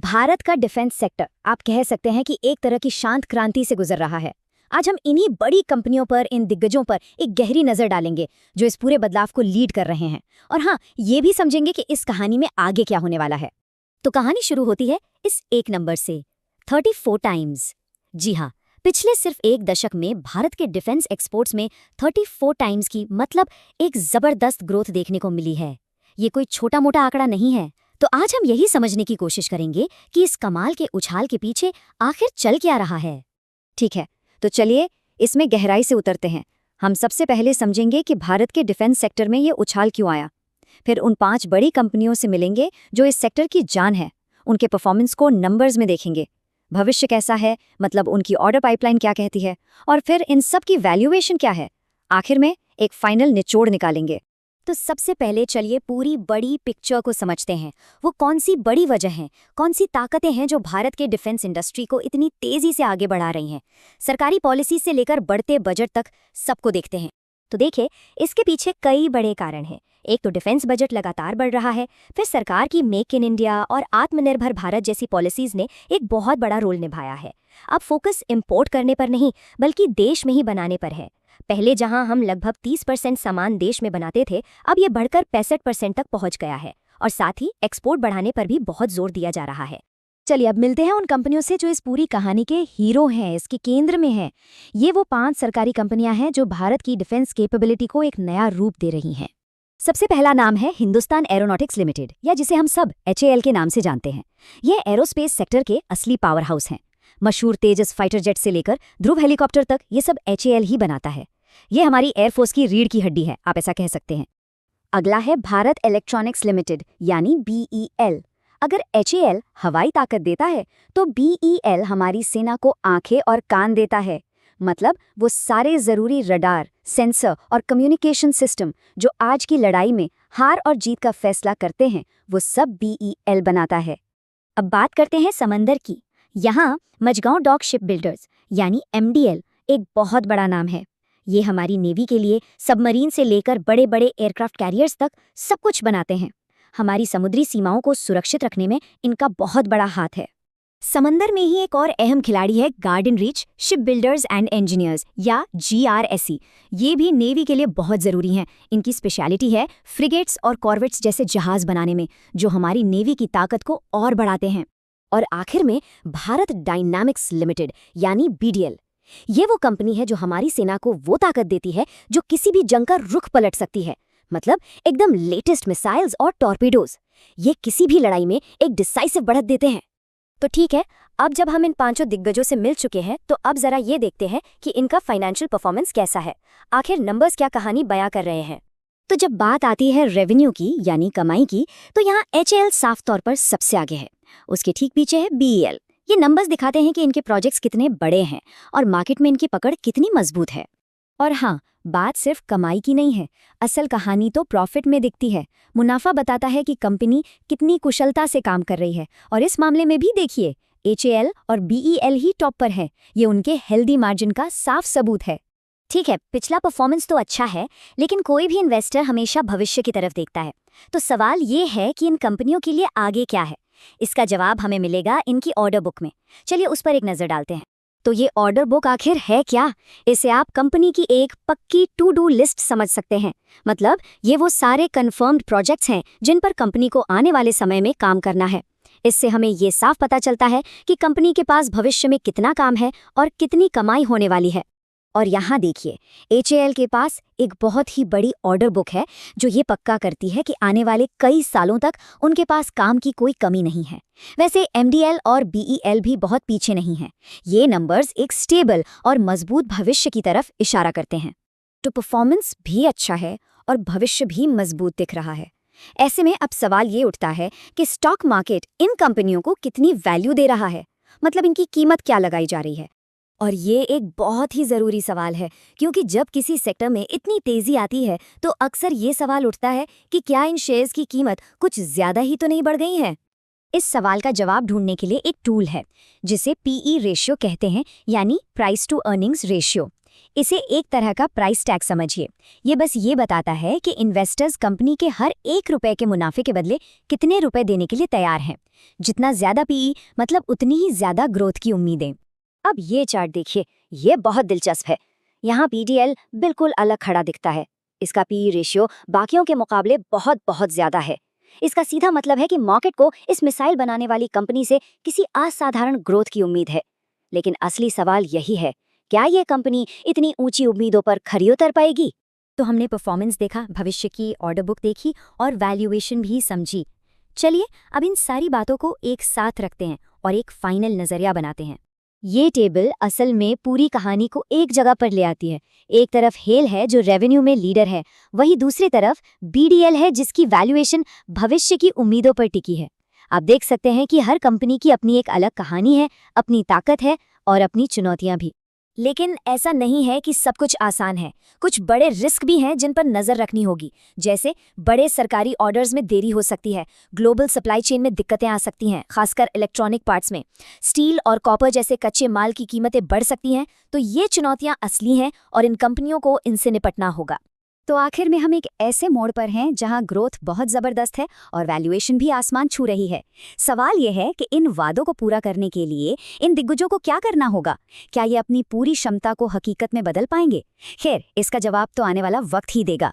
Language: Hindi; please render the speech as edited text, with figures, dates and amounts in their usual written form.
भारत का डिफेंस सेक्टर आप कह सकते हैं कि एक तरह की शांत क्रांति से गुजर रहा है। आज हम इन्हीं बड़ी कंपनियों पर, इन दिग्गजों पर एक गहरी नजर डालेंगे जो इस पूरे बदलाव को लीड कर रहे हैं। और हाँ, ये भी समझेंगे कि इस कहानी में आगे क्या होने वाला है। तो कहानी शुरू होती है इस एक नंबर से, 34 टाइम्स। जी हाँ, पिछले सिर्फ एक दशक में भारत के डिफेंस एक्सपोर्ट्स में 34 टाइम्स की मतलब एक जबरदस्त ग्रोथ देखने को मिली है। ये कोई छोटा मोटा आंकड़ा नहीं है। तो आज हम यही समझने की कोशिश करेंगे कि इस कमाल के उछाल के पीछे आखिर चल क्या रहा है। ठीक है, तो चलिए इसमें गहराई से उतरते हैं। हम सबसे पहले समझेंगे कि भारत के डिफेंस सेक्टर में ये उछाल क्यों आया। फिर उन 5 बड़ी कंपनियों से मिलेंगे जो इस सेक्टर की जान है, उनके परफॉर्मेंस को नंबर्स में देखेंगे, भविष्य कैसा है, मतलब उनकी ऑर्डर पाइपलाइन क्या कहती है, और फिर इन सब की वैल्यूएशन क्या है। आखिर में एक फाइनल निचोड़ निकालेंगे। तो सबसे पहले चलिए पूरी बड़ी पिक्चर को समझते हैं। वो कौन सी बड़ी वजह हैं, कौन सी ताकतें हैं जो भारत के डिफेंस इंडस्ट्री को इतनी तेजी से आगे बढ़ा रही हैं। सरकारी पॉलिसी से लेकर बढ़ते बजट तक सबको देखते हैं। तो देखिए, इसके पीछे कई बड़े कारण हैं। एक तो डिफेंस बजट लगातार बढ़ रहा है, फिर सरकार की मेक इन इंडिया और आत्मनिर्भर भारत जैसी पॉलिसीज ने एक बहुत बड़ा रोल निभाया है। अब फोकस इंपोर्ट करने पर नहीं बल्कि देश में ही बनाने पर है। पहले जहां हम लगभग 30% सामान देश में बनाते थे, अब ये बढ़कर 65% तक पहुंच गया है। और साथ ही एक्सपोर्ट बढ़ाने पर भी बहुत जोर दिया जा रहा है। चलिए अब मिलते हैं उन कंपनियों से जो इस पूरी कहानी के हीरो हैं, इसके केंद्र में हैं। ये वो 5 सरकारी कंपनियां हैं जो भारत की डिफेंस कैपेबिलिटी को एक नया रूप दे रही हैं। सबसे पहला नाम है हिंदुस्तान एरोनॉटिक्स लिमिटेड, या जिसे हम सब HAL के नाम से जानते हैं। ये एरोस्पेस सेक्टर के असली पावर हाउस हैं। मशहूर तेजस फाइटर जेट से लेकर ध्रुव हेलीकॉप्टर तक ये सब HAL ही बनाता है। ये हमारी एयरफोर्स की रीढ़ की हड्डी है, आप ऐसा कह सकते हैं। अगला है भारत इलेक्ट्रॉनिक्स लिमिटेड, यानी BEL। अगर HAL हवाई ताकत देता है तो BEL हमारी सेना को आंखें और कान देता है। मतलब वो सारे जरूरी रडार, सेंसर और कम्युनिकेशन सिस्टम जो आज की लड़ाई में हार और जीत का फैसला करते हैं, वो सब BEL बनाता है। अब बात करते हैं समंदर की। यहाँ मझगांव डॉक शिप बिल्डर्स यानी MDL एक बहुत बड़ा नाम है। ये हमारी नेवी के लिए सबमरीन से लेकर बड़े बड़े एयरक्राफ्ट कैरियर्स तक सब कुछ बनाते हैं। हमारी समुद्री सीमाओं को सुरक्षित रखने में इनका बहुत बड़ा हाथ है। समंदर में ही एक और अहम खिलाड़ी है garden reach ship builders and engineers, या GRSE। ये भी नेवी के लिए बहुत ज़रूरी हैं। इनकी स्पेशलिटी है फ्रिगेट्स और कॉर्वेट्स जैसे जहाज बनाने में, जो हमारी नेवी की ताकत को और बढ़ाते हैं। और आखिर में भारत डायनामिक्स लिमिटेड यानी BDL। ये वो कंपनी है जो हमारी सेना को वो ताकत देती है जो किसी भी जंग का रुख पलट सकती है। मतलब एकदम लेटेस्ट मिसाइल्स और टॉर्पीडोज। ये किसी भी लड़ाई में एक डिसाइसिव बढ़त देते हैं। तो ठीक है, अब जब हम इन 5 दिग्गजों से मिल चुके हैं, तो अब जरा ये देखते हैं कि इनका फाइनेंशियल परफॉर्मेंस कैसा है। आखिर नंबर्स क्या कहानी बयां कर रहे हैं। तो जब बात आती है रेवेन्यू की यानी कमाई की, तो यहाँ HAL साफ तौर पर सबसे आगे है। उसके ठीक पीछे है BEL। ये नंबर्स दिखाते हैं कि इनके प्रोजेक्ट्स कितने बड़े हैं और मार्केट में इनकी पकड़ कितनी मजबूत है। और हाँ, बात सिर्फ कमाई की नहीं है, असल कहानी तो प्रॉफिट में दिखती है। मुनाफा बताता है कि कंपनी कितनी कुशलता से काम कर रही है। और इस मामले में भी देखिए, HAL और BEL ही टॉप पर है। ये उनके हेल्दी मार्जिन का साफ सबूत है। ठीक है, पिछला परफॉर्मेंस तो अच्छा है, लेकिन कोई भी इन्वेस्टर हमेशा भविष्य की तरफ देखता है। तो सवाल ये है कि इन कंपनियों के लिए आगे क्या है। इसका जवाब हमें मिलेगा इनकी ऑर्डर बुक में। चलिए उस पर एक नज़र डालते हैं। तो ये ऑर्डर बुक आखिर है क्या? इसे आप कंपनी की एक पक्की टू डू लिस्ट समझ सकते हैं। मतलब ये वो सारे कंफर्म्ड प्रोजेक्ट्स हैं जिन पर कंपनी को आने वाले समय में काम करना है। इससे हमें ये साफ पता चलता है कि कंपनी के पास भविष्य में कितना काम है और कितनी कमाई होने वाली है। और यहाँ देखिए, HAL के पास एक बहुत ही बड़ी ऑर्डर बुक है जो ये पक्का करती है कि आने वाले कई सालों तक उनके पास काम की कोई कमी नहीं है। वैसे MDL और BEL भी बहुत पीछे नहीं हैं। ये नंबर्स एक स्टेबल और मजबूत भविष्य की तरफ इशारा करते हैं। तो परफॉर्मेंस भी अच्छा है और भविष्य भी मजबूत दिख रहा है। ऐसे में अब सवाल ये उठता है कि स्टॉक मार्केट इन कंपनियों को कितनी वैल्यू दे रहा है, मतलब इनकी कीमत क्या लगाई जा रही है। और ये एक बहुत ही ज़रूरी सवाल है, क्योंकि जब किसी सेक्टर में इतनी तेज़ी आती है तो अक्सर ये सवाल उठता है कि क्या इन शेयर्स की कीमत कुछ ज़्यादा ही तो नहीं बढ़ गई है। इस सवाल का जवाब ढूंढने के लिए एक टूल है जिसे PE रेशियो कहते हैं, यानी प्राइस टू अर्निंग्स रेशियो। इसे एक तरह का प्राइस टैग समझिए। ये बस ये बताता है कि इन्वेस्टर्स कंपनी के हर 1 रुपए के मुनाफे के बदले कितने रुपए देने के लिए तैयार हैं। जितना ज्यादा पीई मतलब उतनी ही ज्यादा ग्रोथ की उम्मीदें। अब ये चार्ट देखिए, ये बहुत दिलचस्प है। यहाँ पीडीएल बिल्कुल अलग खड़ा दिखता है। इसका पीई रेशियो बाकियों के मुकाबले बहुत बहुत ज्यादा है। इसका सीधा मतलब है कि मार्केट को इस मिसाइल बनाने वाली कंपनी से किसी असाधारण ग्रोथ की उम्मीद है। लेकिन असली सवाल यही है, क्या ये कंपनी इतनी ऊंची उम्मीदों पर खरी उतर पाएगी? तो हमने परफॉर्मेंस देखा, भविष्य की ऑर्डर बुक देखी और वैल्यूएशन भी समझी। चलिए अब इन सारी बातों को एक साथ रखते हैं और एक फाइनल नजरिया बनाते हैं। ये टेबल असल में पूरी कहानी को एक जगह पर ले आती है। एक तरफ हेल है जो रेवेन्यू में लीडर है, वहीं दूसरी तरफ बीडीएल है जिसकी वैल्यूएशन भविष्य की उम्मीदों पर टिकी है। आप देख सकते हैं कि हर कंपनी की अपनी एक अलग कहानी है, अपनी ताकत है और अपनी चुनौतियां भी। लेकिन ऐसा नहीं है कि सब कुछ आसान है। कुछ बड़े रिस्क भी हैं जिन पर नजर रखनी होगी, जैसे बड़े सरकारी ऑर्डर्स में देरी हो सकती है, ग्लोबल सप्लाई चेन में दिक्कतें आ सकती हैं, खासकर इलेक्ट्रॉनिक पार्ट्स में, स्टील और कॉपर जैसे कच्चे माल की कीमतें बढ़ सकती हैं। तो ये चुनौतियां असली हैं और इन कंपनियों को इनसे निपटना होगा। तो आखिर में हम एक ऐसे मोड़ पर हैं जहां ग्रोथ बहुत जबरदस्त है और वैल्यूएशन भी आसमान छू रही है। सवाल यह है कि इन वादों को पूरा करने के लिए इन दिग्गजों को क्या करना होगा? क्या ये अपनी पूरी क्षमता को हकीकत में बदल पाएंगे? खैर, इसका जवाब तो आने वाला वक्त ही देगा।